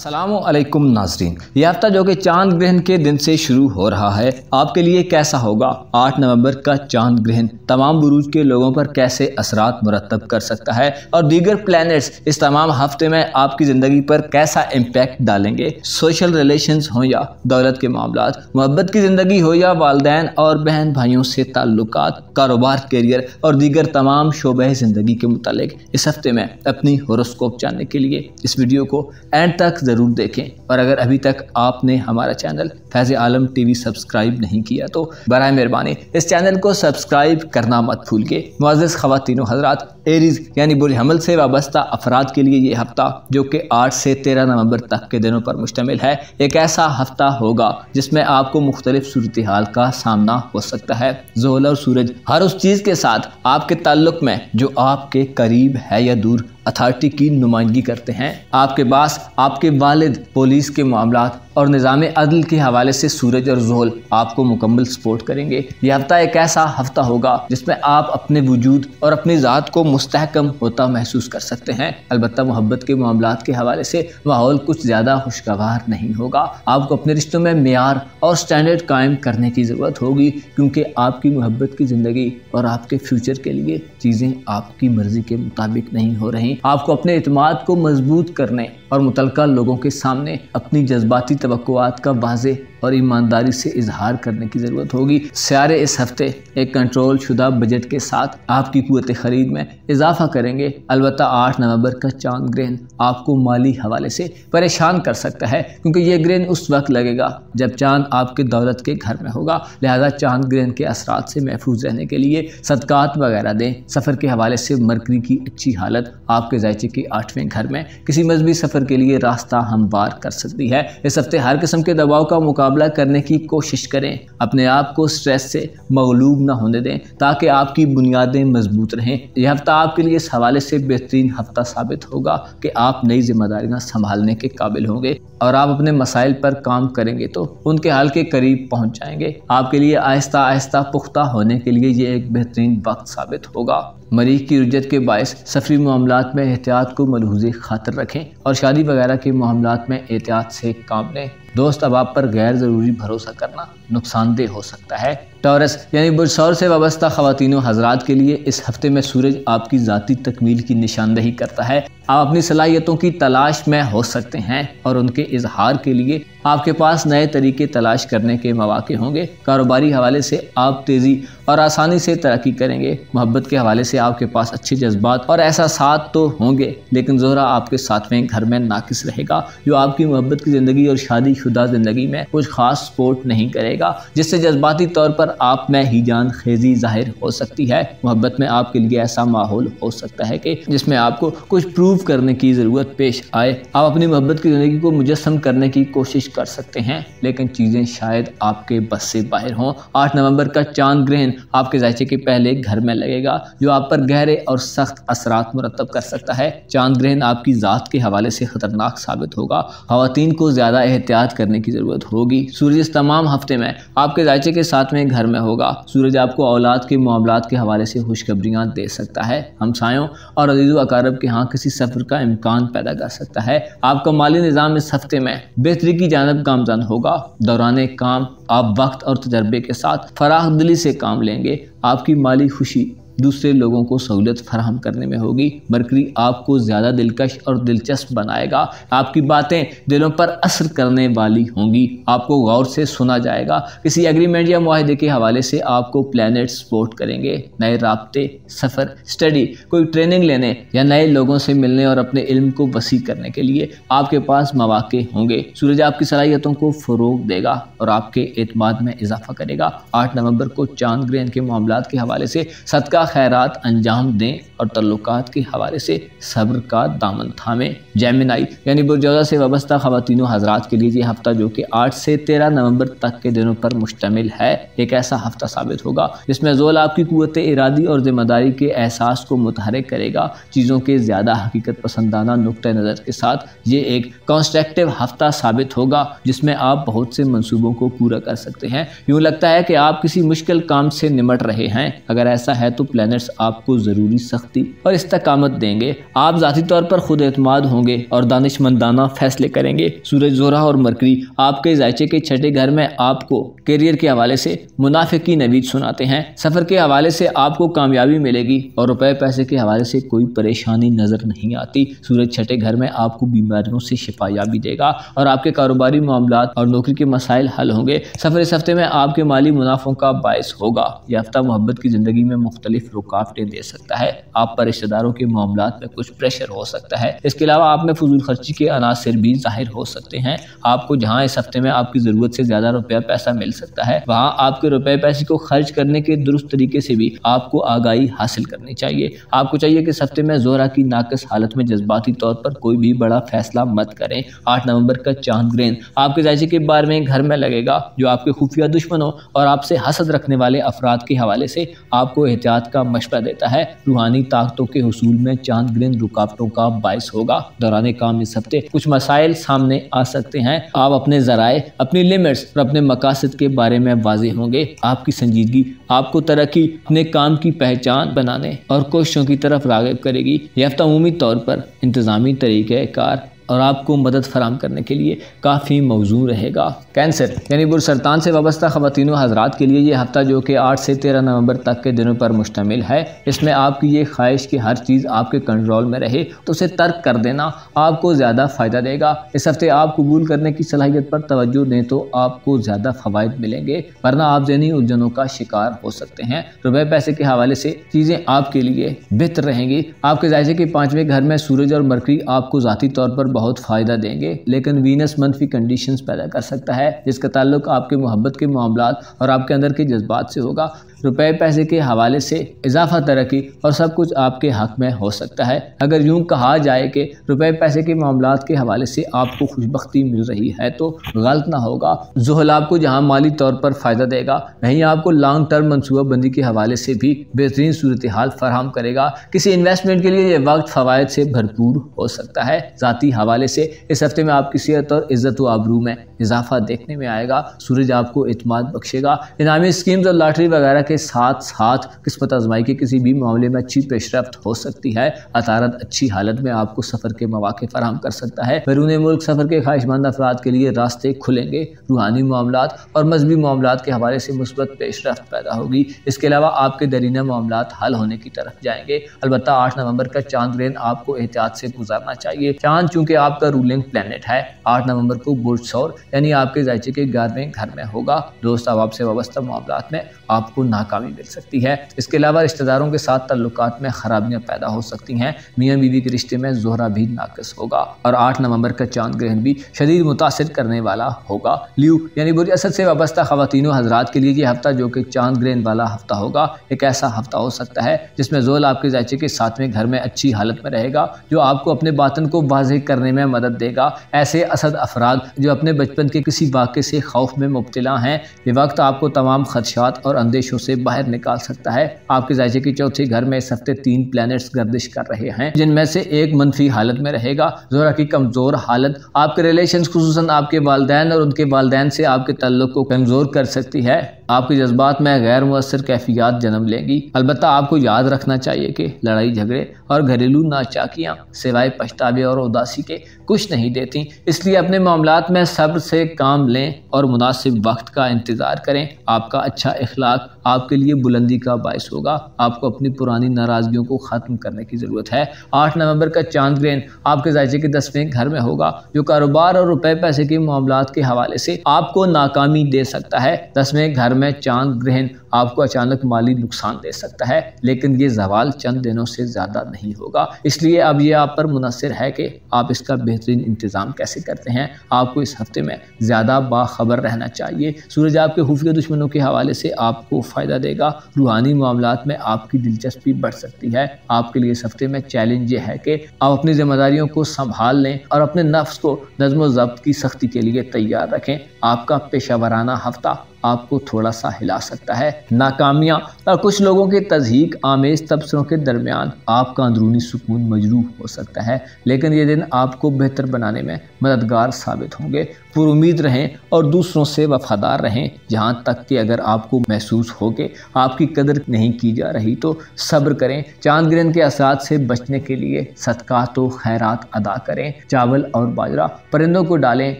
السلام علیکم ناظرین، یہ ہفتہ جو کہ چاند گرہن کے دن سے شروع ہو رہا ہے آپ کے لیے کیسا ہوگا؟ 8 نومبر کا چاند گرہن تمام بروج کے لوگوں پر کیسے اثرات مرتب کر سکتا ہے اور دیگر پلینٹس اس تمام ہفتے میں آپ کی زندگی پر کیسا امپیکٹ ڈالیں گے؟ سوشل ریلیشنز ہوں یا دولت کے معاملات، محبت کی زندگی ہو یا والدین اور بہن بھائیوں سے تعلقات، کاروبار، کیریئر اور دیگر تمام شعبۂ زندگی کے متعلق اس ہفتے میں اپنی ہوروسکوپ جاننے کے لیے اس ویڈیو کو اینڈ تک ضرور دیکھیں۔ اور اگر ابھی تک آپ نے ہمارا چینل فیض عالم ٹی وی سبسکرائب نہیں کیا تو برائے مہربانی اس چینل کو سبسکرائب کرنا مت بھولیے۔ معزز خواتین و حضرات، ایریز یعنی برج حمل سے وابستہ افراد کے لیے یہ ہفتہ جو کہ 8 سے 13 نومبر تک کے دنوں پر مشتمل ہے، ایک ایسا ہفتہ ہوگا جس میں آپ کو مختلف صورتحال کا سامنا ہو سکتا ہے۔ زحل اور سورج ہر اس چیز کے ساتھ آپ کے تعلق میں جو آپ کے قریب ہے یا دور اتھارٹی کی نمائندگی کرتے ہیں۔ آپ کے باس، آپ کے والد، پولیس کے معاملات اور نظام عدل کے حوالے سے سورج اور زحل آپ کو مکمل سپورٹ کریں گے۔ یہ ہفتہ ایک ایسا ہفتہ ہوگا جس میں آپ اپنے وجود اور اپنی ذات کو مستحکم ہوتا محسوس کر سکتے ہیں۔ البتہ محبت کے معاملات کے حوالے سے ماحول کچھ زیادہ خوشگوار نہیں ہوگا۔ آپ کو اپنے رشتوں میں معیار اور سٹینڈرڈ قائم کرنے کی ضرورت ہوگی، کیونکہ آپ کی محبت کی زندگی اور آپ کے فیوچر کے لیے چیزیں آپ کی مرضی کے مطابق نہیں ہو رہی۔ آپ کو اپنے اعتماد کو مضبوط کرنے اور متعلقہ لوگوں کے سامنے اپنی جذباتی توقعات کا واضح اور ایمانداری سے اظہار کرنے کی ضرورت ہوگی۔ سیارے اس ہفتے ایک کنٹرول شدہ بجٹ کے ساتھ آپ کی قوت خرید میں اضافہ کریں گے۔ البتہ 8 نومبر کا چاند گرہن آپ کو مالی حوالے سے پریشان کر سکتا ہے، کیونکہ یہ گرہن اس وقت لگے گا جب چاند آپ کے دولت کے گھر میں ہوگا۔ لہذا چاند گرہن کے اثرات سے محفوظ رہنے کے لیے صدقات وغیرہ دیں۔ سفر کے حوالے سے مرکری کی اچھی حالت آپ کے ذائچے کے 8ویں گھر میں کسی مذہبی سفر کے لیے راستہ ہموار کر سکتی ہے۔ اس ہفتے ہر قسم کے دباؤ کا مقابلہ کرنے کی کوشش کریں، اپنے آپ کو سٹریس سے مغلوب نہ ہونے دیں تاکہ آپ کی بنیادیں مضبوط رہیں۔ یہ ہفتہ آپ کے لیے اس حوالے سے بہترین ہفتہ ثابت ہوگا کہ آپ نئی ذمہ داریاں سنبھالنے کے قابل ہوں گے اور آپ اپنے مسائل پر کام کریں گے تو ان کے حل کے قریب پہنچ جائیں گے۔ آپ کے لیے آہستہ آہستہ پختہ ہونے کے لیے یہ ایک بہترین وقت ثابت ہوگا۔ مریخ کی رجت کے باعث سفری معاملات میں احتیاط کو ملحوظ خاطر رکھیں اور شادی وغیرہ کے معاملات میں احتیاط سے کام لیں۔ دوست اب آپ پر غیر ضروری بھروسہ کرنا نقصان دہ ہو سکتا ہے۔ ٹورس یعنی برج ثور سے وابستہ خواتین و حضرات کے لیے اس ہفتے میں سورج آپ کی ذاتی تکمیل کی نشاندہی کرتا ہے۔ آپ اپنی صلاحیتوں کی تلاش میں ہو سکتے ہیں اور ان کے اظہار کے لیے آپ کے پاس نئے طریقے تلاش کرنے کے مواقع ہوں گے۔ کاروباری حوالے سے آپ تیزی اور آسانی سے ترقی کریں گے۔ محبت کے حوالے سے آپ کے پاس اچھے جذبات اور احساسات تو ہوں گے، لیکن زہرہ آپ کے 7ویں گھر میں ناقص رہے گا، جو آپ کی محبت کی زندگی اور شادی شدہ زندگی میں کچھ خاص سپورٹ نہیں کرے گا، جس سے جذباتی طور پر آپ میں ہی جان خیزی ظاہر ہو سکتی ہے۔ محبت میں آپ کے لیے ایسا ماحول ہو سکتا ہے کہ جس میں آپ کو کچھ پروو کرنے کی ضرورت پیش آئے۔ آپ اپنی محبت کی زندگی کو مجسم کرنے کی کوشش کر سکتے ہیں، لیکن چیزیں شاید آپ کے بس سے باہر ہوں۔ 8 نومبر کا چاند گرہن آپ کے ذائچے کے پہلے گھر میں لگے گا، جو آپ پر گہرے اور سخت اثرات مرتب کر سکتا ہے۔ چاند گرہن آپ کی ذات کے حوالے سے خطرناک ثابت ہوگا۔ خواتین کو زیادہ احتیاط کرنے کی ضرورت ہوگی۔ سورج اس تمام ہفتے میں آپ کے ذائچے کے 7ویں گھر میں ہوگا۔ سورج آپ کو اولاد کے معاملات کے حوالے سے خوشخبریاں دے سکتا ہے۔ ہمسایوں اور عزیز و اقارب کے ہاں کسی سفر کا امکان پیدا کر سکتا ہے۔ آپ کا مالی نظام اس ہفتے میں بہتری کی جانب گامزن ہوگا۔ دوران کام آپ وقت اور تجربے کے ساتھ فراخ دلی سے کام لیں گے۔ آپ کی مالی خوشی دوسرے لوگوں کو سہولت فراہم کرنے میں ہوگی۔ مرکری آپ کو زیادہ دلکش اور دلچسپ بنائے گا۔ آپ کی باتیں دلوں پر اثر کرنے والی ہوں گی۔ آپ کو غور سے سنا جائے گا۔ کسی ایگریمنٹ یا معاہدے کے حوالے سے آپ کو پلینٹ سپورٹ کریں گے۔ نئے رابطے، سفر، اسٹڈی، کوئی ٹریننگ لینے یا نئے لوگوں سے ملنے اور اپنے علم کو وسیع کرنے کے لیے آپ کے پاس مواقع ہوں گے۔ سورج آپ کی صلاحیتوں کو فروغ دے گا اور آپ کے اعتماد میں اضافہ کرے گا۔ 8 نومبر کو چاند گرہن کے معاملات کے حوالے سے صدقہ خیرات انجام دیں اور تعلقات کے حوالے سے صبر کا دامن تھامیں۔ جیمنائی یعنی برج جوزہ سے وابستہ خواتین و حضرات کے لیے یہ ہفتہ جو کہ 8 سے 13 نومبر تک کے دنوں پر مشتمل ہے، ایک ایسا ہفتہ ثابت ہوگا جس میں زحل آپ کی قوت ارادی اور ذمہ داری کے احساس کو متحرک کرے گا۔ چیزوں کے زیادہ حقیقت پسندانہ نقطہ نظر کے ساتھ یہ ایک کنسٹرکٹیو ہفتہ ثابت ہوگا جس میں آپ بہت سے منصوبوں کو پورا کر سکتے ہیں۔ یوں لگتا ہے کہ آپ کسی مشکل کام سے نمٹ رہے ہیں۔ اگر ایسا ہے تو پلانٹس آپ کو ضروری سختی اور استقامت دیں گے۔ آپ ذاتی طور پر خود اعتماد ہوں گے اور دانشمندانہ فیصلے کریں گے۔ سورج زہرہ اور مرکری آپ کے ذائچے کے چھٹے گھر میں آپ کو کیریئر کے حوالے سے منافع کی نوید سناتے ہیں۔ سفر کے حوالے سے آپ کو کامیابی ملے گی اور روپے پیسے کے حوالے سے کوئی پریشانی نظر نہیں آتی۔ سورج چھٹے گھر میں آپ کو بیماریوں سے شفا یابی دے گا اور آپ کے کاروباری معاملات اور نوکری کے مسائل حل ہوں گے۔ سفر اس ہفتے میں آپ کے مالی منافعوں کا باعث ہوگا۔ یہ ہفتہ محبت کی زندگی میں مختلف رکاوٹیں دے سکتا ہے۔ آپ پر رشتہ داروں کے معاملات میں کچھ پریشر ہو سکتا ہے۔ اس کے علاوہ آپ میں فضول خرچی کے عناصر بھی ظاہر ہو سکتے ہیں۔ آپ کو جہاں اس ہفتے میں آپ کی ضرورت سے زیادہ روپیہ پیسہ مل سکتا ہے، وہاں آپ کے روپے پیسے کو خرچ کرنے کے درست طریقے سے بھی آپ کو آگاہی حاصل کرنی چاہیے۔ آپ کو چاہیے کہ اس ہفتے میں زہرہ کی ناقص حالت میں جذباتی طور پر کوئی بھی بڑا فیصلہ مت کریں۔ 8 نومبر کا چاند گرہن آپ کے ذائچے کے 12ویں گھر میں لگے گا، جو آپ کے خفیہ دشمنوں اور آپ سے حسد رکھنے والے افراد کے حوالے سے آپ کو احتیاط کا مشورہ دیتا ہے۔ روحانی طاقتوں کے حصول میں چاند گرہن رکاوٹوں کا باعث ہوگا۔ دوران کام اس ہفتے کچھ مسائل سامنے آ سکتے ہیں۔ آپ اپنے ذرائع، اپنی لمٹس اور اپنے مقاصد کے بارے میں واضح ہوں گے۔ آپ کی سنجیدگی آپ کو ترقی، اپنے کام کی پہچان بنانے اور کوششوں کی طرف راغب کرے گی۔ یہ ہفتہ عمومی طور پر انتظامی طریقہ کار اور آپ کو مدد فراہم کرنے کے لیے کافی موزوں رہے گا۔ کینسر یعنی برسرطان سے وابستہ خواتین و حضرات کے لیے یہ ہفتہ، جو کہ 8 سے 13 نومبر تک کے دنوں پر مشتمل ہے، اس میں آپ کی یہ خواہش کہ ہر چیز آپ کے کنٹرول میں رہے تو اسے ترک کر دینا آپ کو زیادہ فائدہ دے گا۔ اس ہفتے آپ قبول کرنے کی صلاحیت پر توجہ دیں تو آپ کو زیادہ فوائد ملیں گے، ورنہ آپ ذہنی الجھنوں کا شکار ہو سکتے ہیں۔ روپے پیسے کے حوالے سے چیزیں آپ کے لیے بہتر رہیں گی۔ آپ کے ذائچے کے 5ویں گھر میں سورج اور مرکری آپ کو ذاتی طور پر بہت فائدہ دیں گے، لیکن وینس منفی کنڈیشنز پیدا کر سکتا ہے، جس کا تعلق آپ کے محبت کے معاملات اور آپ کے اندر کے جذبات سے ہوگا۔ روپے پیسے کے حوالے سے اضافہ ترقی اور سب کچھ آپ کے حق میں ہو سکتا ہے۔ اگر یوں کہا جائے کہ روپے پیسے کے معاملات کے حوالے سے آپ کو خوشبختی مل رہی ہے تو غلط نہ ہوگا۔ زحل آپ کو جہاں مالی طور پر فائدہ دے گا، وہیں آپ کو لانگ ٹرم منصوبہ بندی کے حوالے سے بھی بہترین صورتحال فراہم کرے گا۔ کسی انویسٹمنٹ کے لیے یہ وقت فوائد سے بھرپور ہو سکتا ہے۔ ذاتی حوالے سے اس ہفتے میں آپ کی صحت اور عزت و آبرو میں اضافہ دیکھنے میں آئے گا۔ سورج آپ کو اعتماد بخشے گا۔ انعامی اسکیمز اور لاٹری وغیرہ کے ساتھ ساتھ قسمت آزمائی کے کسی بھی معاملے میں اچھی پیش رفت ہو سکتی ہے۔ عطارد اچھی حالت میں آپ کو سفر کے مواقع فراہم کر سکتا ہے۔ بیرون ملک سفر کے خواہش مند افراد کے لیے راستے کھلیں گے۔ روحانی معاملات اور مذہبی معاملات کے حوالے سے مثبت پیش رفت پیدا ہوگی۔ اس کے علاوہ آپ کے درینہ معاملات حل ہونے کی طرف جائیں گے۔ البتہ 8 نومبر کا چاند گرہن آپ کو احتیاط سے گزارنا چاہیے۔ چاند چونکہ آپ کا رولنگ پلانٹ ہے، 8 نومبر کو برج ثور یعنی آپ کے ذائچے کے 11ویں گھر میں ہوگا۔ دوست احباب سے وابستہ معاملات میں آپ کو ناکامی مل سکتی ہے۔ اس کے علاوہ رشتہ داروں کے ساتھ تعلقات میں خرابیاں پیدا ہو سکتی ہیں۔ میاں بیوی کے رشتے میں زہرہ بھی ناقص ہوگا اور 8 نومبر کا چاند گرہن بھی شدید متاثر کرنے والا ہوگا۔ لیو یعنی برج اسد سے وابستہ خواتین و حضرات کے لیے یہ ہفتہ، جو کہ چاند گرہن والا ہفتہ ہوگا، ایک ایسا ہفتہ ہو سکتا ہے جس میں زحل آپ کے ذائچے کے 7ویں گھر میں اچھی حالت میں رہے گا، جو آپ کو اپنے باطن کو واضح کرنے میں مدد دے گا۔ ایسے اسد افراد جو اپنے بچپن کے کسی واقعے سے خوف میں مبتلا ہیں، یہ وقت آپ کو تمام خدشات اور اندیشوں سے باہر نکال سکتا ہے۔ آپ کے ذائچے کے 4تھے گھر میں اس ہفتے 3 پلانٹس گردش کر رہے ہیں، جن میں سے ایک منفی حالت میں رہے گا۔ زہرہ کی کمزور حالت آپ کے ریلیشنز، خصوصاً آپ کے والدین اور ان کے والدین سے آپ کے تعلق کو کمزور کر سکتی ہے۔ آپ کے جذبات میں غیر مؤثر کیفیات جنم لیں گی۔ البتہ آپ کو یاد رکھنا چاہیے کہ لڑائی جھگڑے اور گھریلو ناچاکیاں سوائے پچھتاوے اور اداسی کے کچھ نہیں دیتی، اس لیے اپنے معاملات میں صبر سے کام لیں اور مناسب وقت کا انتظار کریں۔ آپ کا اچھا اخلاق آپ کے لیے بلندی کا باعث ہوگا۔ آپ کو اپنی پرانی ناراضگیوں کو ختم کرنے کی ضرورت ہے۔ 8 نومبر کا چاند گرہن آپ کے ذائچے کے 10ویں گھر میں ہوگا، جو کاروبار اور روپے پیسے کے معاملات کے حوالے سے آپ کو ناکامی دے سکتا ہے۔ 10ویں گھر میں چاند گرہن آپ کو اچانک مالی نقصان دے سکتا ہے، لیکن یہ زوال چند دنوں سے زیادہ نہیں ہوگا۔ اس لیے اب یہ آپ پر منحصر ہے کہ آپ اس کا بہترین انتظام کیسے کرتے ہیں۔ آپ کو اس ہفتے میں زیادہ باخبر رہنا چاہیے۔ سورج آپ کے خفیہ دشمنوں کے حوالے سے آپ کو فائدہ دے گا۔ روحانی معاملات میں آپ کی دلچسپی بڑھ سکتی ہے۔ آپ کے لیے اس ہفتے میں چیلنج یہ ہے کہ آپ اپنی ذمہ داریوں کو سنبھال لیں اور اپنے نفس کو نظم و ضبط کی سختی کے لیے تیار رکھیں۔ آپ کا پیشہ ورانہ ہفتہ آپ کو تھوڑا سا ہلا سکتا ہے۔ ناکامیاں اور کچھ لوگوں کے تضحیک آمیز تبصروں کے درمیان آپ کا اندرونی سکون مجروح ہو سکتا ہے، لیکن یہ دن آپ کو بہتر بنانے میں مددگار ثابت ہوں گے۔ پر امید رہیں اور دوسروں سے وفادار رہیں، جہاں تک کہ اگر آپ کو محسوس ہو کہ آپ کی قدر نہیں کی جا رہی تو صبر کریں۔ چاند گرہن کے اثرات سے بچنے کے لیے صدقات و خیرات ادا کریں۔ چاول اور باجرہ پرندوں کو ڈالیں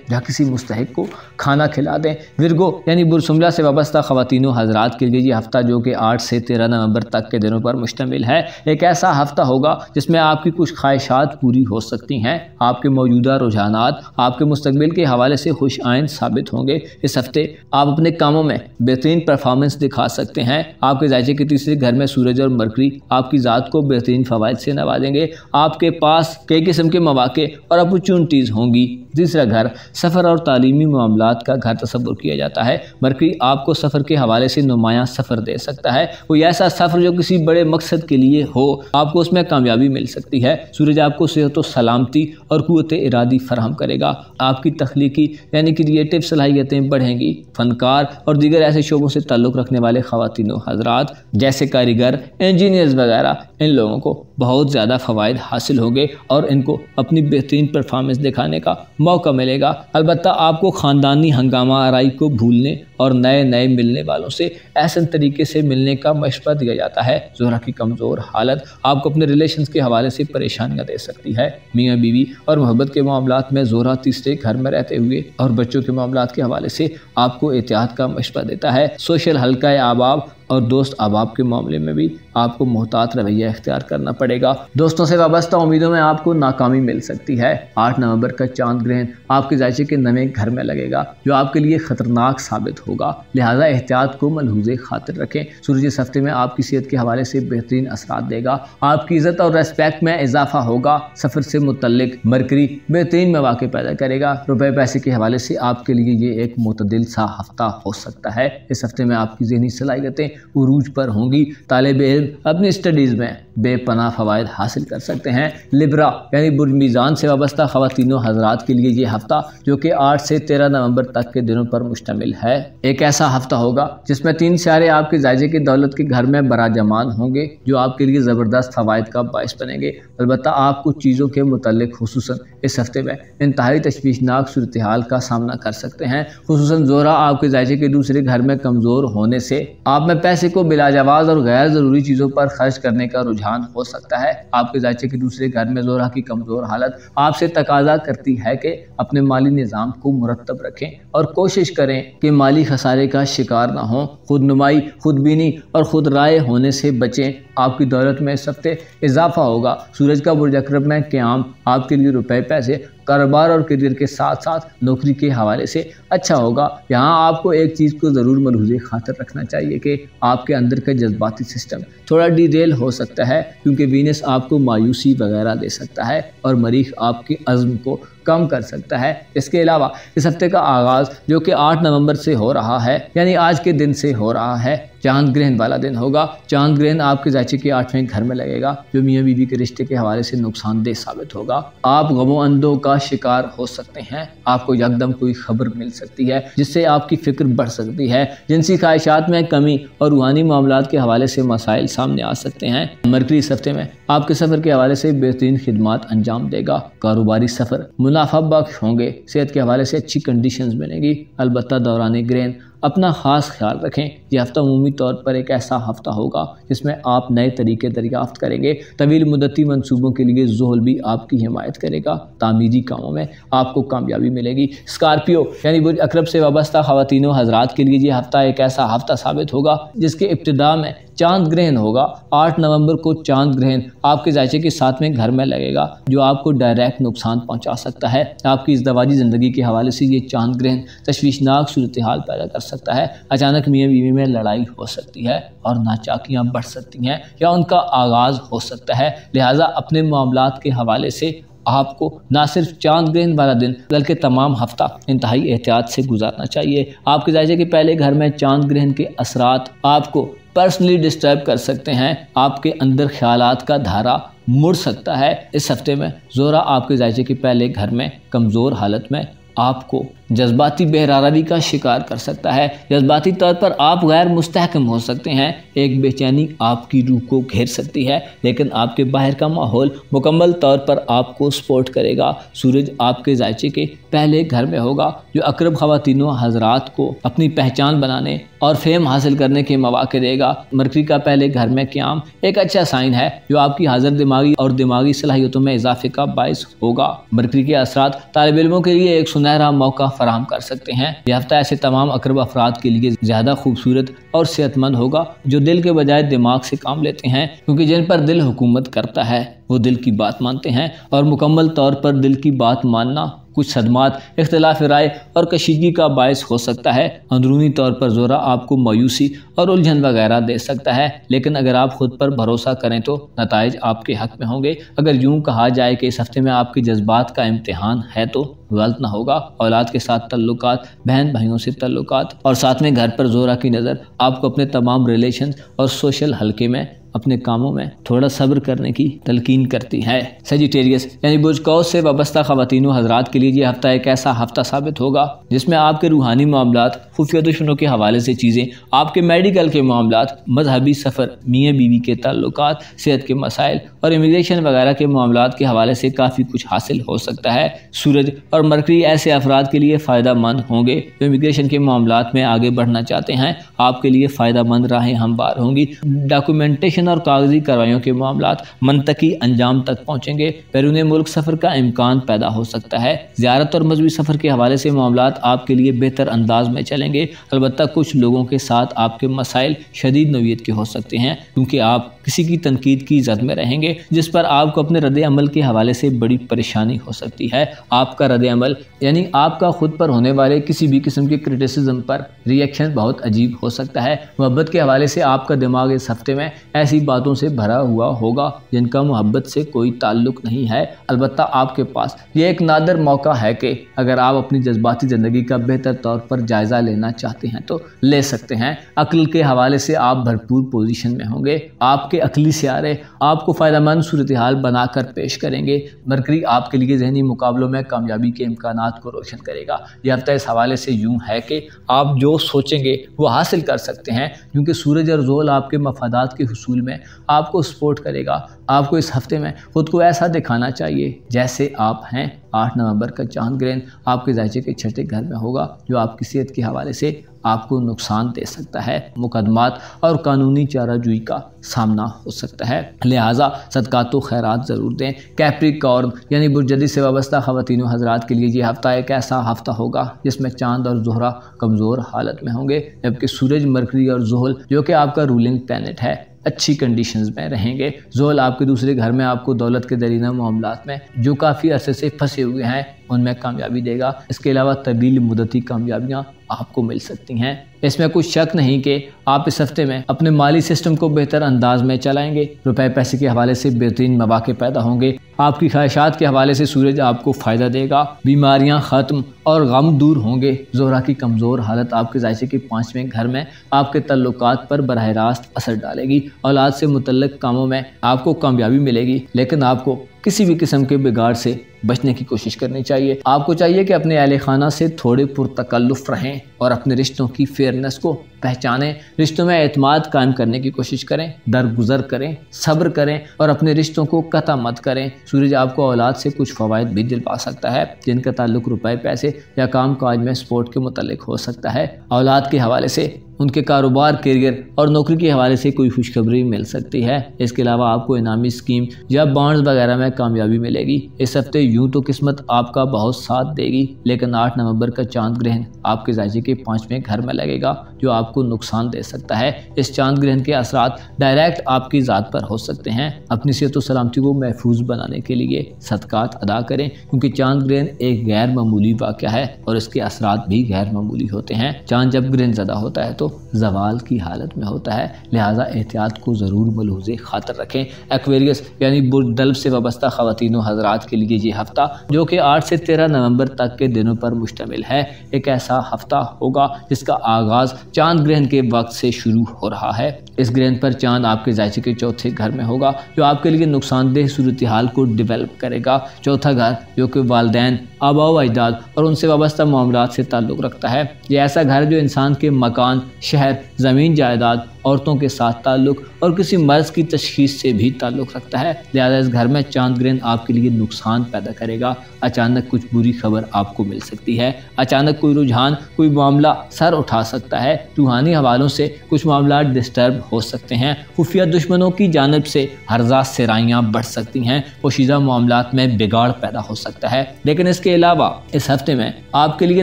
یا کسی مستحق کو کھانا کھلا دیں۔ ورگو یعنی برسملہ سے وابستہ خواتین و حضرات کے لیے یہ ہفتہ، جو کہ 8 سے 13 نومبر تک کے دنوں پر مشتمل ہے، ایک ایسا ہفتہ ہوگا جس میں آپ کی کچھ خواہشات پوری ہو سکتی ہیں۔ آپ کے موجودہ رجحانات آپ کے مستقبل کے حوالے سے خوش آئند ثابت ہوں گے۔ اس ہفتے آپ اپنے کاموں میں بہترین پرفارمنس دکھا سکتے ہیں۔ آپ کے ذائچے کے تیسرے گھر میں سورج اور مرکری آپ کی ذات کو بہترین فوائد سے نوازیں گے۔ آپ کے پاس کئی قسم کے مواقع اور اپرچونٹیز ہوں گی۔ تیسرا گھر سفر اور تعلیمی معاملات کا گھر تصور کیا جاتا ہے۔ مرکری آپ کو سفر کے حوالے سے نمایاں سفر دے سکتا ہے، کوئی ایسا سفر جو کسی بڑے مقصد کے لیے ہو، آپ کو اس میں کامیابی مل سکتی ہے۔ سورج آپ کو صحت و سلامتی اور قوت ارادی فراہم کرے گا۔ آپ کی تخلیقی یعنی کریٹیو صلاحیتیں بڑھیں گی۔ فنکار اور دیگر ایسے شعبوں سے تعلق رکھنے والے خواتین و حضرات جیسے کاریگر، انجینئرز وغیرہ، ان لوگوں کو بہت زیادہ فوائد حاصل ہوں گے اور ان کو اپنی بہترین پرفارمنس دکھانے کا موقع ملے گا۔ البتہ آپ کو خاندانی ہنگامہ آرائی کو بھولنے اور نئے ملنے والوں سے احسن طریقے سے ملنے کا مشورہ دیا جاتا ہے۔ زہرہ کی کمزور حالت آپ کو اپنے ریلیشنز کے حوالے سے پریشانیاں دے سکتی ہے۔ میاں بیوی اور محبت کے معاملات میں زہرہ تیسرے گھر میں رہتے ہوئے اور بچوں کے معاملات کے حوالے سے آپ کو احتیاط کا مشورہ دیتا ہے۔ سوشل حلقہ احباب اور دوست احباب کے معاملے میں بھی آپ کو محتاط رویہ اختیار کرنا پڑے گا۔ دوستوں سے وابستہ امیدوں میں آپ کو ناکامی مل سکتی ہے۔ 8 نومبر کا چاند گرہن آپ کے ذائچے کے نویں گھر میں لگے گا، جو آپ کے لیے خطرناک ثابت ہوگا، لہذا احتیاط کو ملحوظ خاطر رکھیں۔ سورج اس ہفتے میں آپ کی صحت کے حوالے سے بہترین اثرات دے گا۔ آپ کی عزت اور ریسپیکٹ میں اضافہ ہوگا۔ سفر سے متعلق مرکری بہترین مواقع پیدا کرے گا۔ روپے پیسے کے حوالے سے آپ کے لیے یہ ایک معتدل سا ہفتہ ہو سکتا ہے۔ اس ہفتے میں آپ کی ذہنی صلاحیتیں عروج پر ہوں گی۔ طالب علم اپنی اسٹڈیز میں بے پناہ فوائد حاصل کر سکتے ہیں۔ لبرا یعنی برج میزان سے وابستہ خواتین و حضرات کے لیے یہ ہفتہ، جو کہ 8 سے 13 نومبر تک کے دنوں پر مشتمل ہے، ایک ایسا ہفتہ ہوگا جس میں 3 ستارے آپ کے ذائچے کی دولت کے گھر میں براجمان ہوں گے، جو آپ کے لیے زبردست فوائد کا باعث بنیں گے۔ البتہ آپ کچھ چیزوں کے متعلق خصوصاً اس ہفتے میں انتہائی تشویشناک صورتحال کا سامنا کر سکتے ہیں۔ خصوصاً زہرہ آپ کے ذائچے کے دوسرے گھر میں کمزور ہونے سے آپ میں پیسے کو بلا جواز اور غیر ضروری چیزوں پر خرچ کرنے کا رجحان ہو سکتا ہے۔ آپ کے ذائچے کے دوسرے گھر میں زہرہ کی کمزور حالت آپ سے تقاضا کرتی ہے کہ اپنے مالی نظام کو مرتب رکھیں اور کوشش کریں کہ مالی خسارے کا شکار نہ ہوں۔ خود نمائی، خود بینی اور خود رائے ہونے سے بچیں۔ آپ کی دولت میں اس ہفتے اضافہ ہوگا۔ سورج کا برج عقرب میں قیام آپ کے لیے روپے پیسے، کاروبار اور کیریئر کے ساتھ ساتھ نوکری کے حوالے سے اچھا ہوگا۔ یہاں آپ کو ایک چیز کو ضرور ملحوظ خاطر رکھنا چاہیے کہ آپ کے اندر کا جذباتی سسٹم تھوڑا ڈیریل ہو سکتا ہے، کیونکہ وینس آپ کو مایوسی وغیرہ دے سکتا ہے اور مریخ آپ کے عزم کو کم کر سکتا ہے۔ اس کے علاوہ اس ہفتے کا آغاز، جو کہ 8 نومبر سے ہو رہا ہے، یعنی آج کے دن سے ہو رہا ہے، چاند گرہن والا دن ہوگا۔ چاند گرہن آپ کے ذائچے کے 8ویں گھر میں لگے گا، جو میاں بیوی کے رشتے کے حوالے سے نقصان دہ ثابت ہوگا۔ آپ غم و اندوہ کا شکار ہو سکتے ہیں۔ آپ کو یکدم کوئی خبر مل سکتی ہے جس سے آپ کی فکر بڑھ سکتی ہے۔ جنسی خواہشات میں کمی اور روحانی معاملات کے حوالے سے مسائل سامنے آ سکتے ہیں۔ مرکری اس ہفتے میں آپ کے سفر کے حوالے سے بہترین خدمات انجام دے گا۔ کاروباری سفر منافع بخش ہوں گے۔ صحت کے حوالے سے اچھی کنڈیشنز ملیں گی۔ البتہ دوران گرہن اپنا خاص خیال رکھیں۔ یہ ہفتہ عمومی طور پر ایک ایسا ہفتہ ہوگا جس میں آپ نئے طریقے دریافت کریں گے۔ طویل مدتی منصوبوں کے لیے زحل بھی آپ کی حمایت کرے گا۔ تعمیری کاموں میں آپ کو کامیابی ملے گی۔ اسکارپیو یعنی برج عقرب سے وابستہ خواتین و حضرات کے لیے یہ ہفتہ ایک ایسا ہفتہ ثابت ہوگا جس کے ابتدا میں چاند گرہن ہوگا۔ 8 نومبر کو چاند گرہن آپ کے ذائچے کے 7ویں گھر میں لگے گا، جو آپ کو ڈائریکٹ نقصان پہنچا سکتا ہے۔ آپ کی ازدواجی زندگی کے حوالے سے یہ چاند گرہن تشویشناک صورتحال پیدا کر سکتا ہے۔ اچانک میاں بیوی میں لڑائی ہو سکتی ہے اور ناچاکیاں بڑھ سکتی ہیں یا ان کا آغاز ہو سکتا ہے، لہٰذا اپنے معاملات کے حوالے سے آپ کو نہ صرف چاند گرہن والا دن بلکہ تمام ہفتہ انتہائی احتیاط سے گزارنا چاہیے۔ آپ کے ذائچے کے پہلے گھر میں چاند گرہن کے اثرات آپ کو پرسنلی ڈسٹرب کر سکتے ہیں۔ آپ کے اندر خیالات کا دھارا مڑ سکتا ہے۔ اس ہفتے میں زہرہ آپ کے ذائچے کے پہلے گھر میں کمزور حالت میں آپ کو جذباتی بہراری کا شکار کر سکتا ہے۔ جذباتی طور پر آپ غیر مستحکم ہو سکتے ہیں، ایک بے چینی آپ کی روح کو گھیر سکتی ہے، لیکن آپ کے باہر کا ماحول مکمل طور پر آپ کو سپورٹ کرے گا۔ سورج آپ کے ذائچے کے پہلے گھر میں ہوگا، جو اقرب خواتین و حضرات کو اپنی پہچان بنانے اور فیم حاصل کرنے کے مواقع دے گا۔ مرکری کا پہلے گھر میں قیام ایک اچھا سائن ہے جو آپ کی حاضر دماغی اور دماغی صلاحیتوں میں اضافے کا باعث ہوگا۔ مرکری کے اثرات طالب علموں کے لیے ایک سنہرا موقع فراہم کر سکتے ہیں۔ یہ ہفتہ ایسے تمام اقرب افراد کے لیے زیادہ خوبصورت اور صحت مند ہوگا جو دل کے بجائے دماغ سے کام لیتے ہیں، کیونکہ جن پر دل حکومت کرتا ہے وہ دل کی بات مانتے ہیں، اور مکمل طور پر دل کی بات ماننا کچھ صدمات، اختلاف رائے اور کشیدگی کا باعث ہو سکتا ہے۔ اندرونی طور پر زورا آپ کو مایوسی اور الجھن وغیرہ دے سکتا ہے، لیکن اگر آپ خود پر بھروسہ کریں تو نتائج آپ کے حق میں ہوں گے۔ اگر یوں کہا جائے کہ اس ہفتے میں آپ کے جذبات کا امتحان ہے تو غلط نہ ہوگا۔ اولاد کے ساتھ تعلقات، بہن بھائیوں سے تعلقات اور ساتویں گھر پر زورا کی نظر آپ کو اپنے تمام ریلیشنز اور سوشل حلقے میں اپنے کاموں میں تھوڑا صبر کرنے کی تلقین کرتی ہے۔ سیجیٹیریس یعنی برج قوس سے وابستہ خواتین و حضرات کے لیے یہ ہفتہ ایک ایسا ہفتہ ثابت ہوگا جس میں آپ کے روحانی معاملات، خفیہ دشمنوں کے حوالے سے چیزیں، آپ کے میڈیکل کے معاملات، مذہبی سفر، میاں بیوی کے تعلقات، صحت کے مسائل اور امیگریشن وغیرہ کے معاملات کے حوالے سے کافی کچھ حاصل ہو سکتا ہے۔ سورج اور مرکری ایسے افراد کے لیے فائدہ مند ہوں گے جو امیگریشن کے معاملات میں آگے بڑھنا چاہتے ہیں۔ آپ کے لیے فائدہ مند راہیں ہموار ہوں گی۔ ڈاکومنٹیشن اور کاغذی کارروائیوں کے معاملات منطقی انجام تک پہنچیں گے۔ بیرون ملک سفر کا امکان پیدا ہو سکتا ہے۔ زیارت اور مذہبی سفر کے حوالے سے معاملات آپ کے لیے بہتر انداز میں چلیں گے۔ البتہ کچھ لوگوں کے ساتھ آپ کے مسائل شدید نوعیت کے ہو سکتے ہیں، کیونکہ آپ کسی کی تنقید کی زد میں رہیں گے جس پر آپ کو اپنے رد عمل کے حوالے سے بڑی پریشانی ہو سکتی ہے۔ آپ کا رد عمل یعنی آپ کا خود پر ہونے والے کسی بھی قسم کے کرٹیسزم پر ریئیکشن بہت عجیب ہو سکتا ہے۔ محبت کے حوالے سے آپ کا دماغ اس ہفتے میں ایسی باتوں سے بھرا ہوا ہوگا جن کا محبت سے کوئی تعلق نہیں ہے۔ البتہ آپ کے پاس یہ ایک نادر موقع ہے کہ اگر آپ اپنی جذباتی زندگی کا بہتر طور پر جائزہ لینا چاہتے ہیں تو لے سکتے ہیں۔ عقل کے حوالے سے آپ بھرپور پوزیشن میں ہوں گے۔ آپ کے عقلی سیارے آپ کو فائدہ مند صورتحال بنا کر پیش کریں گے۔ مرکری آپ کے لیے ذہنی مقابلوں میں کامیابی کے امکانات کو روشن کرے گا۔ یہ ہفتہ اس حوالے سے یوں ہے کہ آپ جو سوچیں گے وہ حاصل کر سکتے ہیں، کیونکہ سورج اور زحل آپ کے مفادات کے حصول میں آپ کو سپورٹ کرے گا۔ آپ کو اس ہفتے میں خود کو ایسا دکھانا چاہیے جیسے آپ ہیں۔ 8 نومبر کا چاند گرہن آپ کے ذائچے کے چھٹے گھر میں ہوگا، جو آپ کی صحت کے حوالے سے آپ کو نقصان دے سکتا ہے۔ مقدمات اور قانونی چارہ جوئی کا سامنا ہو سکتا ہے، لہٰذا صدقات و خیرات ضرور دیں۔ کیپریکارن یعنی برج جدی سے وابستہ خواتین و حضرات کے لیے یہ ہفتہ ایک ایسا ہفتہ ہوگا جس میں چاند اور زہرہ کمزور حالت میں ہوں گے، جبکہ سورج، مرکری اور زحل جو کہ آپ کا رولنگ پلینٹ ہے اچھی کنڈیشنز میں رہیں گے۔ زحل آپ کے دوسرے گھر میں آپ کو دولت کے درینہ معاملات میں جو کافی عرصے سے پھنسے ہوئے ہیں ان میں کامیابی دے گا۔ اس کے علاوہ طویل مدتی کامیابیاں آپ کو مل سکتی ہیں۔ اس میں کچھ شک نہیں کہ آپ اس ہفتے میں اپنے مالی سسٹم کو بہتر انداز میں چلائیں گے۔ روپے پیسے کے حوالے سے بہترین مواقع پیدا ہوں گے۔ آپ کی خواہشات کے حوالے سے سورج آپ کو فائدہ دے گا۔ بیماریاں ختم اور غم دور ہوں گے۔ زہرہ کی کمزور حالت آپ کے ذائچے کے 5ویں گھر میں آپ کے تعلقات پر براہ راست اثر ڈالے گی۔ اولاد سے متعلق کاموں میں آپ کو کامیابی ملے گی، لیکن آپ کو کسی بھی قسم کے بگاڑ سے بچنے کی کوشش کرنی چاہیے۔ آپ کو چاہیے کہ اپنے اہل خانہ سے تھوڑے پرتکلف رہیں اور اپنے رشتوں کی فیئرنس کو پہچانیں۔ رشتوں میں اعتماد قائم کرنے کی کوشش کریں، درگزر کریں، صبر کریں اور اپنے رشتوں کو قطع مت کریں۔ سورج آپ کو اولاد سے کچھ فوائد بھی دلوا سکتا ہے جن کا تعلق روپے پیسے یا کام کاج میں سپورٹ کے متعلق ہو سکتا ہے۔ اولاد کے حوالے سے ان کے کاروبار، کیریئر اور نوکری کے حوالے سے کوئی خوشخبری مل سکتی ہے۔ اس کے علاوہ آپ کو انعامی اسکیم یا بانڈز وغیرہ میں کامیابی ملے گی۔ اس ہفتے یوں تو قسمت آپ کا بہت ساتھ دے گی، لیکن 8 نومبر کا چاند گرہن آپ کے ذائچے کے 5ویں گھر میں لگے گا، جو آپ کو نقصان دے سکتا ہے۔ اس چاند گرہن کے اثرات ڈائریکٹ آپ کی ذات پر ہو سکتے ہیں۔ اپنی صحت و سلامتی کو محفوظ بنانے کے لیے صدقات ادا کریں، کیونکہ چاند گرہن ایک غیر معمولی واقعہ ہے اور اس کے اثرات بھی غیر معمولی ہوتے ہیں۔ چاند جب گرہن زدہ ہوتا ہے تو زوال کی حالت میں ہوتا ہے، لہٰذا احتیاط کو ضرور ملحوظ خاطر رکھیں۔ ایکویریس یعنی برج دلو سے وابستہ خواتین و حضرات کے لیے یہ ہفتہ جو کہ 8 سے 13 نومبر تک کے دنوں پر مشتمل ہے، ایک ایسا ہفتہ ہوگا جس کا آغاز چاند گرہن کے وقت سے شروع ہو رہا ہے۔ اس گرہن پر چاند آپ کے ذائچے کے چوتھے گھر میں ہوگا جو آپ کے لیے نقصان دہ صورتحال کو ڈیولپ کرے گا۔ چوتھا گھر جو کہ والدین، آباء و اجداد اور ان سے وابستہ معاملات سے تعلق رکھتا ہے، یہ ایسا گھر جو انسان کے مکان، شہر، زمین جائیداد، عورتوں کے ساتھ تعلق اور کسی مرض کی تشخیص سے بھی تعلق رکھتا ہے، لہذا اس گھر میں چاند گرہن آپ کے لیے نقصان پیدا کرے گا۔ اچانک کچھ بری خبر آپ کو مل سکتی ہے، اچانک کوئی رجحان، کوئی معاملہ سر اٹھا سکتا ہے، روحانی حوالوں سے کچھ معاملات ڈسٹرب ہو سکتے ہیں، خفیہ دشمنوں کی جانب سے ہرزہ سرائیاں بڑھ سکتی ہیں، پوشیدہ معاملات میں بگاڑ پیدا ہو سکتا ہے۔ لیکن اس کے علاوہ اس ہفتے میں آپ کے لیے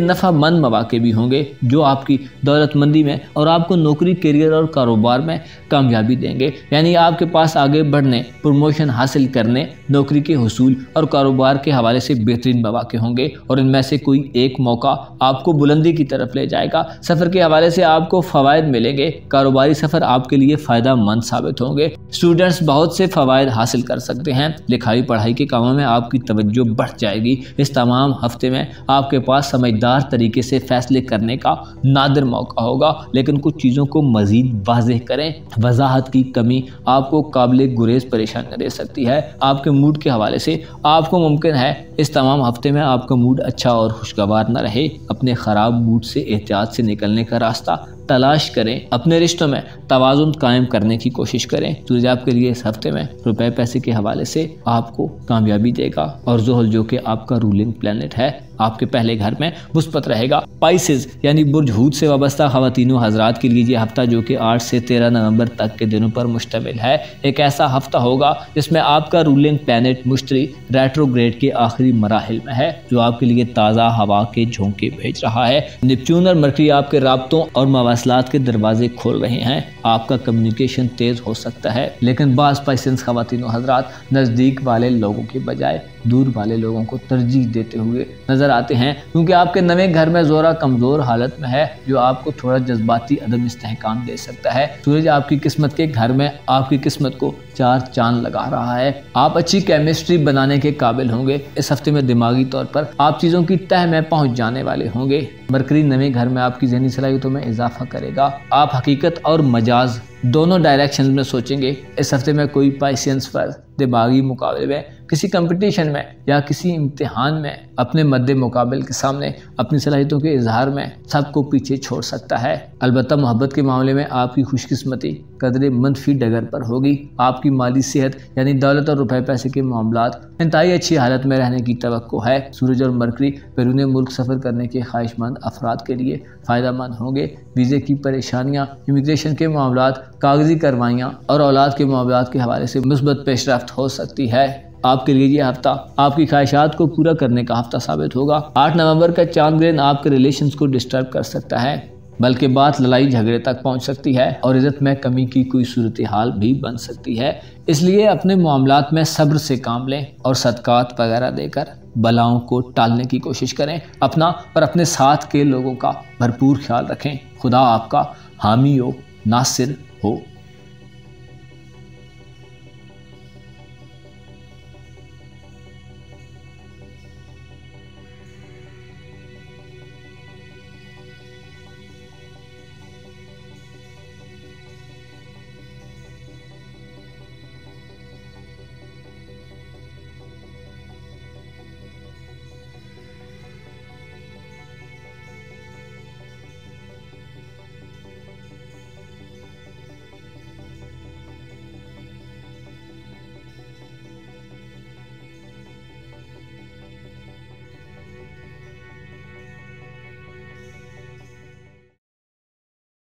نفع مند مواقع بھی ہوں گے جو آپ کی دولت مندی میں اور آپ کو نوکری، کیریئر اور کاروبار میں کامیابی دیں گے، یعنی آپ کے پاس آگے بڑھنے، پروموشن حاصل کرنے، نوکری کے حصول اور کاروبار کے حوالے سے بہترین مواقع ہوں گے اور ان میں سے کوئی ایک موقع آپ کو بلندی کی طرف لے جائے گا۔ سفر کے حوالے سے آپ کو فوائد ملیں گے، کاروباری سفر آپ کے لیے فائدہ مند ثابت ہوں گے۔ اسٹوڈنٹس بہت سے فوائد حاصل کر سکتے ہیں، لکھائی پڑھائی کے کاموں میں آپ کی توجہ بڑھ جائے گی۔ اس تمام ہفتے میں آپ کے پاس سمجھدار طریقے سے فیصلے کرنے کا نادر موقع ہوگا، لیکن کچھ چیزوں کو مزید واضح کریں۔ وضاحت کی کمی آپ کو قابل گریز پریشانی دے سکتی ہے۔ آپ کے موڈ کے حوالے سے آپ کو ممکن ہے اس تمام ہفتے میں آپ کا موڈ اچھا اور خوشگوار نہ رہے۔ اپنے خراب موڈ سے احتیاط سے نکلنے کا راستہ تلاش کریں، اپنے رشتوں میں توازن قائم کرنے کی کوشش کریں۔ سورج آپ کے لیے اس ہفتے میں روپے پیسے کے حوالے سے آپ کو کامیابی دے گا اور زحل جو کہ آپ کا رولنگ پلینٹ ہے آپ کے پہلے گھر میں مثبت رہے گا۔ پائسز یعنی برج حوت سے وابستہ خواتین و حضرات کے لیے یہ ہفتہ جو کہ 8 سے 13 نومبر تک کے دنوں پر مشتمل ہے، ایک ایسا ہفتہ ہوگا جس میں آپ کا رولنگ پلینٹ مشتری ریٹروگریڈ کے آخری مراحل میں ہے جو آپ کے لیے تازہ ہوا کے جھونکے بھیج رہا ہے۔ نیپچون اور مرکری آپ کے رابطوں اور مواصلات کے دروازے کھول رہے ہیں، آپ کا کمیونیکیشن تیز ہو سکتا ہے، لیکن بعض پائسنز خواتین و حضرات نزدیک والے لوگوں کے بجائے دور والے لوگوں کو ترجیح دیتے ہوئے نظر آتے ہیں، کیونکہ آپ کے نویں گھر میں زورا کمزور حالت میں ہے جو آپ کو تھوڑا جذباتی عدم استحکام دے سکتا ہے۔ سورج آپ کی قسمت کے گھر میں آپ کی قسمت کو 4 چاند لگا رہا ہے، آپ اچھی کیمسٹری بنانے کے قابل ہوں گے۔ اس ہفتے میں دماغی طور پر آپ چیزوں کی تہ میں پہنچ جانے والے ہوں گے۔ مرکری نویں گھر میں آپ کی ذہنی صلاحیتوں میں اضافہ کرے گا، آپ حقیقت اور مجاز دونوں ڈائریکشنز میں سوچیں گے۔ اس ہفتے میں کوئی پائسینس فرد دماغی مقابلے میں، کسی کمپٹیشن میں یا کسی امتحان میں اپنے مد مقابل کے سامنے اپنی صلاحیتوں کے اظہار میں سب کو پیچھے چھوڑ سکتا ہے۔ البتہ محبت کے معاملے میں آپ کی خوش قسمتی قدرے منفی ڈگر پر ہوگی۔ آپ کی مالی صحت یعنی دولت اور روپے پیسے کے معاملات انتہائی اچھی حالت میں رہنے کی توقع ہے۔ سورج اور مرکری بیرون ملک سفر کرنے کے خواہش مند افراد کے لیے فائدہ مند ہوں گے۔ ویزے کی پریشانیاں، امیگریشن کے معاملات، کاغذی کاروائیاں اور اولاد کے معاملات کے حوالے سے مثبت پیش رفت ہو سکتی ہے۔ آپ کے لیے یہ ہفتہ آپ کی خواہشات کو پورا کرنے کا ہفتہ ثابت ہوگا۔ 8 نومبر کا چاند گرہن آپ کے ریلیشنز کو ڈسٹرب کر سکتا ہے، بلکہ بات لڑائی جھگڑے تک پہنچ سکتی ہے اور عزت میں کمی کی کوئی صورتحال بھی بن سکتی ہے۔ اس لیے اپنے معاملات میں صبر سے کام لیں اور صدقات وغیرہ دے کر بلاؤں کو ٹالنے کی کوشش کریں۔ اپنا اور اپنے ساتھ کے لوگوں کا بھرپور خیال رکھیں۔ خدا آپ کا حامی و ناصر ہو۔